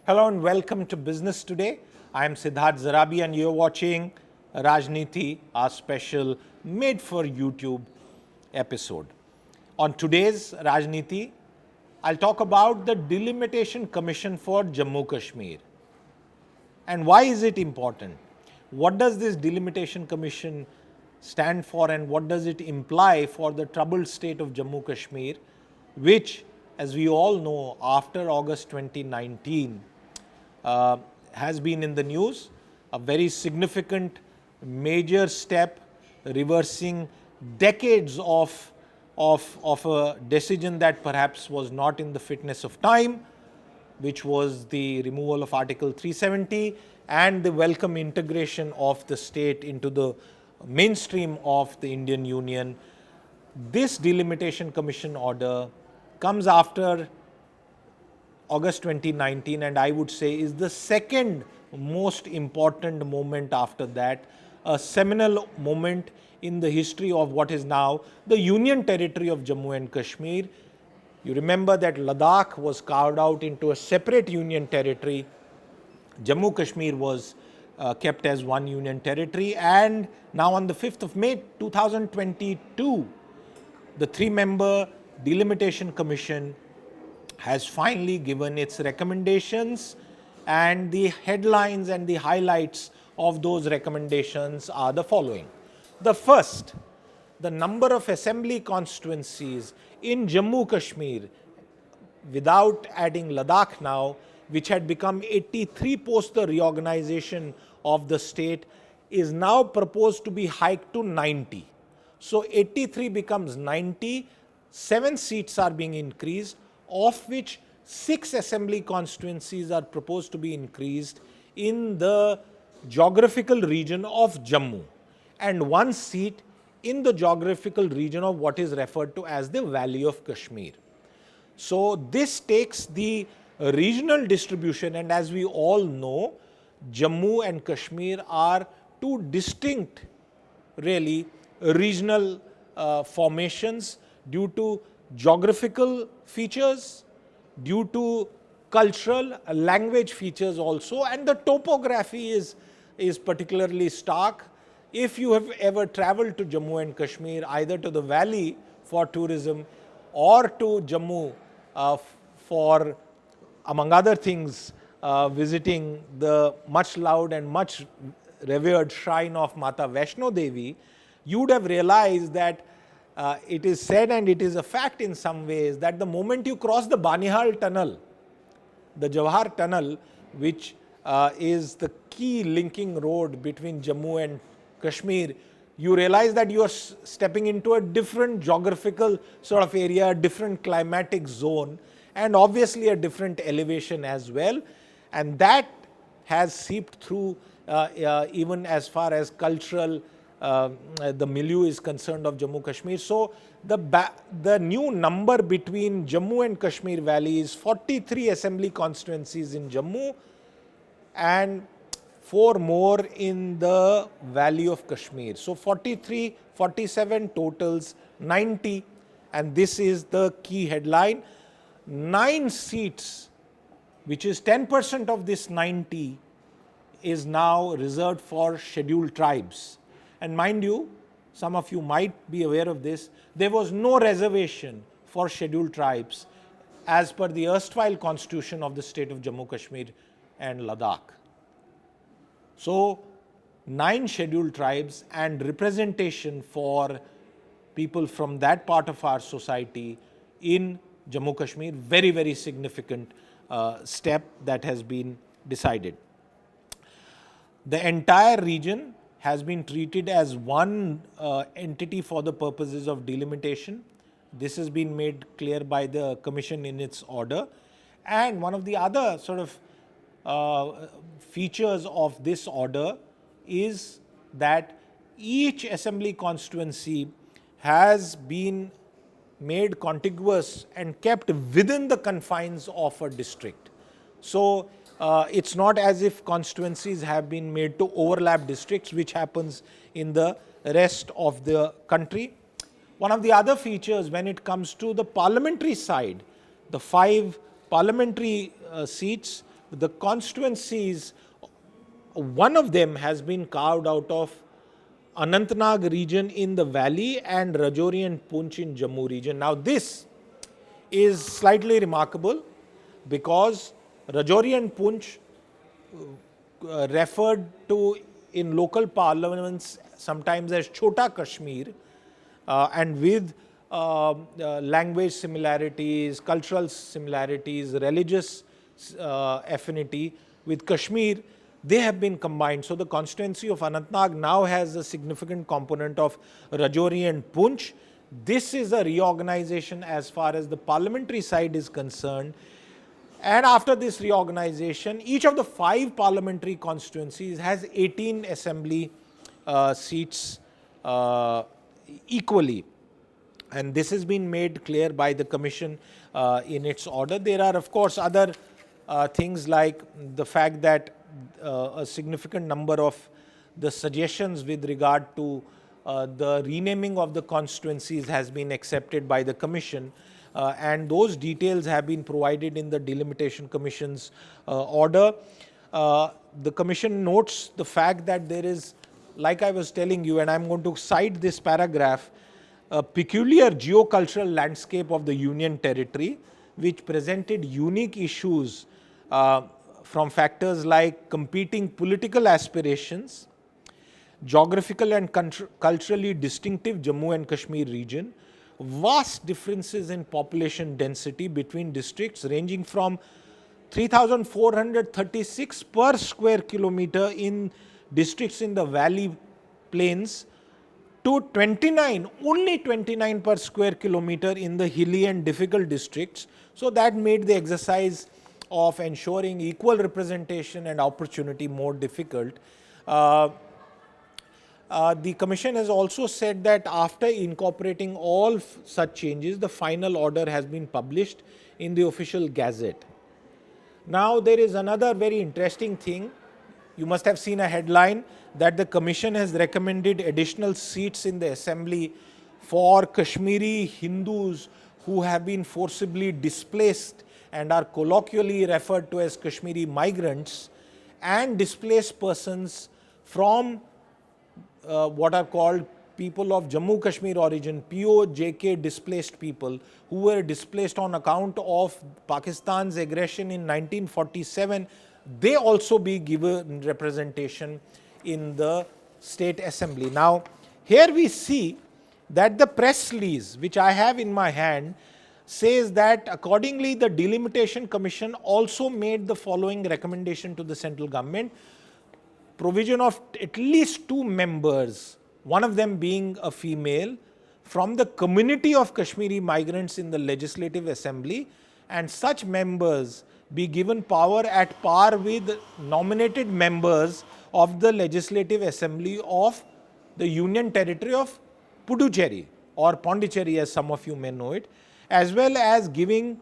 Hello and welcome to Business Today. I am Siddharth Zarabi and you're watching Rajniti, our special made for YouTube episode. On today's Rajniti, I'll talk about the Delimitation Commission for Jammu Kashmir. And why is it important? What does this Delimitation Commission stand for and what does it imply for the troubled state of Jammu Kashmir, which, as we all know, after August 2019, has been in the news, a very significant major step reversing decades of a decision that perhaps was not in the fitness of time, which was the removal of Article 370 and the welcome integration of the state into the mainstream of the Indian Union. This Delimitation Commission order comes after August 2019 and I would say is the second most important moment after that, a seminal moment in the history of what is now the Union Territory of Jammu and Kashmir. You remember that Ladakh was carved out into a separate Union Territory. Jammu Kashmir was kept as one Union Territory, and now on the 5th of May 2022, the three-member Delimitation Commission has finally given its recommendations, and the headlines and the highlights of those recommendations are the following. The first, the number of assembly constituencies in Jammu Kashmir, without adding Ladakh now, which had become 83 post the reorganization of the state, is now proposed to be hiked to 90. So 83 becomes 90, 7 seats are being increased, of which 6 assembly constituencies are proposed to be increased in the geographical region of Jammu, and 1 seat in the geographical region of what is referred to as the Valley of Kashmir. So this takes the regional distribution, and as we all know, Jammu and Kashmir are two distinct, really, regional formations due to geographical features, due to cultural, language features also, and the topography is particularly stark. If you have ever traveled to Jammu and Kashmir, either to the valley for tourism or to Jammu for, among other things, visiting the much loved and much revered shrine of Mata Vaishno Devi, you would have realized that it is said, and it is a fact in some ways, that the moment you cross the Banihal tunnel, the Jawahar tunnel, which is the key linking road between Jammu and Kashmir, you realize that you are stepping into a different geographical sort of area, a different climatic zone, and obviously a different elevation as well. And that has seeped through even as far as cultural the milieu is concerned of Jammu Kashmir. So the new number between Jammu and Kashmir Valley is 43 assembly constituencies in Jammu and 4 more in the Valley of Kashmir. So 43, 47 totals 90, and this is the key headline. 9 seats, which is 10% of this 90, is now reserved for scheduled tribes. And mind you, some of you might be aware of this, there was no reservation for scheduled tribes as per the erstwhile constitution of the state of Jammu Kashmir and Ladakh. So 9 scheduled tribes and representation for people from that part of our society in Jammu Kashmir, very, very significant step that has been decided. The entire region has been treated as one entity for the purposes of delimitation. This has been made clear by the Commission in its order. And one of the other sort of features of this order is that each assembly constituency has been made contiguous and kept within the confines of a district. So it's not as if constituencies have been made to overlap districts, which happens in the rest of the country. One of the other features when it comes to the parliamentary side, the 5 parliamentary seats, the constituencies, one of them has been carved out of Anantnag region in the valley and Rajouri and Poonch in Jammu region. Now this is slightly remarkable because Rajouri and Poonch referred to in local parliaments sometimes as Chota Kashmir, and with language similarities, cultural similarities, religious affinity with Kashmir, they have been combined. So the constituency of Anantnag now has a significant component of Rajouri and Poonch. This is a reorganization as far as the parliamentary side is concerned. And after this reorganization, each of the 5 parliamentary constituencies has 18 assembly seats equally. And this has been made clear by the Commission in its order. There are, of course, other things like the fact that a significant number of the suggestions with regard to the renaming of the constituencies has been accepted by the Commission. And those details have been provided in the Delimitation Commission's order. The Commission notes the fact that there is, like I was telling you, and I'm going to cite this paragraph, a peculiar geocultural landscape of the Union Territory, which presented unique issues from factors like competing political aspirations, geographical and culturally distinctive Jammu and Kashmir region, vast differences in population density between districts ranging from 3,436 per square kilometer in districts in the valley plains to only 29 per square kilometer in the hilly and difficult districts. So that made the exercise of ensuring equal representation and opportunity more difficult. The Commission has also said that after incorporating all such changes, the final order has been published in the official gazette. Now, there is another very interesting thing. You must have seen a headline that the Commission has recommended additional seats in the assembly for Kashmiri Hindus who have been forcibly displaced and are colloquially referred to as Kashmiri migrants, and displaced persons from what are called people of Jammu Kashmir origin, POJK displaced people who were displaced on account of Pakistan's aggression in 1947. They also be given representation in the State Assembly. Now, here we see that the press release, which I have in my hand, says that accordingly the Delimitation Commission also made the following recommendation to the central government: provision of at least 2 members, one of them being a female, from the community of Kashmiri migrants in the Legislative Assembly, and such members be given power at par with nominated members of the Legislative Assembly of the Union Territory of Puducherry or Pondicherry, as some of you may know it, as well as giving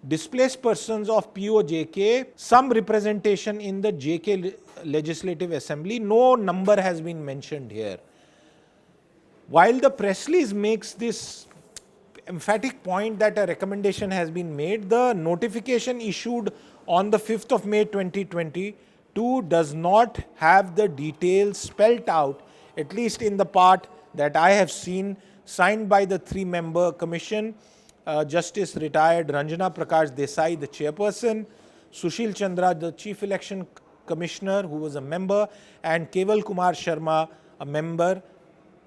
displaced persons of POJK some representation in the JK Legislative Assembly. No number has been mentioned here. While the press release makes this emphatic point that a recommendation has been made, the notification issued on the 5th of May 2022 does not have the details spelt out, at least in the part that I have seen, signed by the 3-member commission. Justice retired Ranjana Prakash Desai, the chairperson, Sushil Chandra, the chief election commissioner, who was a member, and Keval Kumar Sharma, a member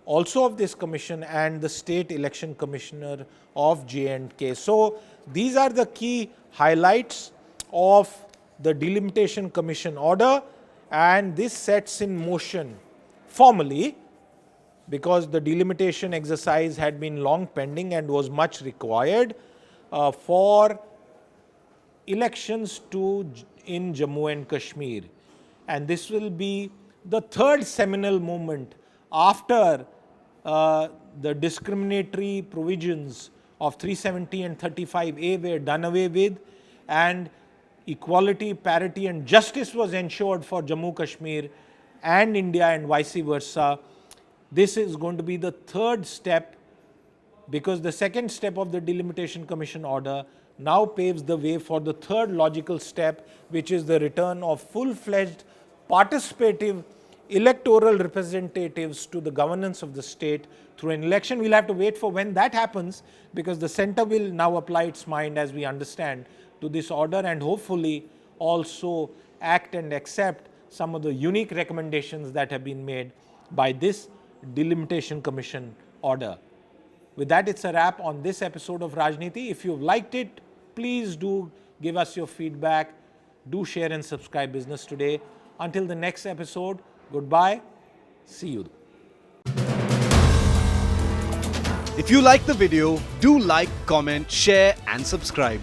also of this commission, and the state election commissioner of J&K. So these are the key highlights of the Delimitation Commission order, and this sets in motion formally, because the delimitation exercise had been long pending and was much required for elections in Jammu and Kashmir. And this will be the 3rd seminal moment after the discriminatory provisions of 370 and 35A were done away with, and equality, parity and justice was ensured for Jammu Kashmir and India and vice versa. This is going to be the 3rd step, because the 2nd step of the Delimitation Commission order now paves the way for the third logical step, which is the return of full-fledged participative electoral representatives to the governance of the state through an election. We'll have to wait for when that happens, because the centre will now apply its mind, as we understand, to this order, and hopefully also act and accept some of the unique recommendations that have been made by this Delimitation Commission order. With that, it's a wrap on this episode of Rajniti. If you've liked it, please do give us your feedback. Do share and subscribe Business Today. Until the next episode, goodbye. See you. If you like the video, do like, comment, share and subscribe.